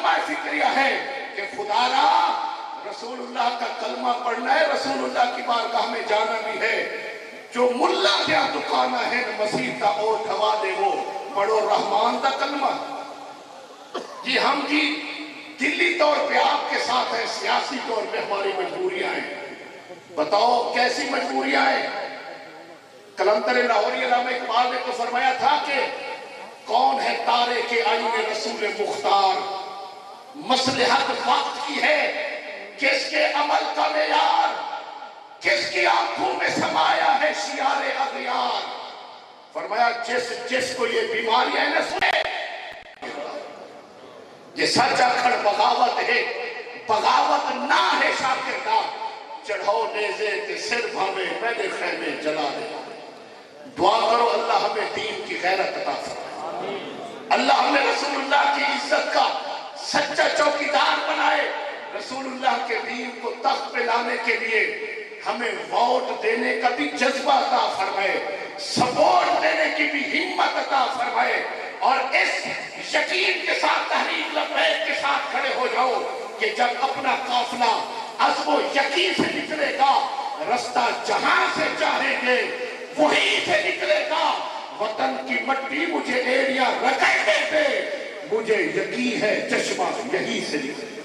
علماء فکریہ ہے کہ خدا را رسول اللہ کا کلمہ پڑھنا ہے، رسول اللہ کی بارگاہ میں جانا بھی ہے، جو ملا کیا دکانا ہے مسیح کا اوٹھ ہوا دے وہ پڑھو رحمان کا کلمہ۔ جی ہم جی دلی طور پہ آپ کے ساتھ ہیں، سیاسی طور پہ ہماری مجبوریاں ہیں، بتاؤ کیسی مجبوریاں ہیں؟ کلندر لاہوری علامہ اقبال نے تو فرمایا تھا کہ کون ہے تارے کے آئین رسول مختار، مصلحت وقت کی ہے کس کے عمل کا معیار، کس کی آنکھوں میں سمایا ہے شیار اغیار۔ فرمایا جس کو یہ بیماری ہے نہ سنے، یہ سچ اکھڑ بغاوت ہے، بغاوت نہ ہے شاکردہ، چڑھو نیزے کے سر بھامے میرے خیمے جلا دے۔ دعا کرو اللہ ہمیں دین کی غیرت عطا فرمائے، اللہ ہمیں رسول اللہ کی عزت کا سچا چوکیدار بنائے، رسول اللہ کے دین کو تخت پہ لانے کے لیے ہمیں ووٹ دینے کا بھی جذبہ عطا فرمائے، سپورٹ دینے کی بھی ہمت عطا فرمائے، اور اس یقین کے ساتھ تحریک لبیک کے ساتھ کھڑے ہو جاؤ کہ جب اپنا قافلہ عزم و یقین سے نکلے گا، رستہ جہاں سے چاہیں گے وہیں سے نکلے گا، وطن کی مٹی مجھے ایریا رگڑنے دے، مجھے یقین ہے چشمہ یہیں سے نکلے گا۔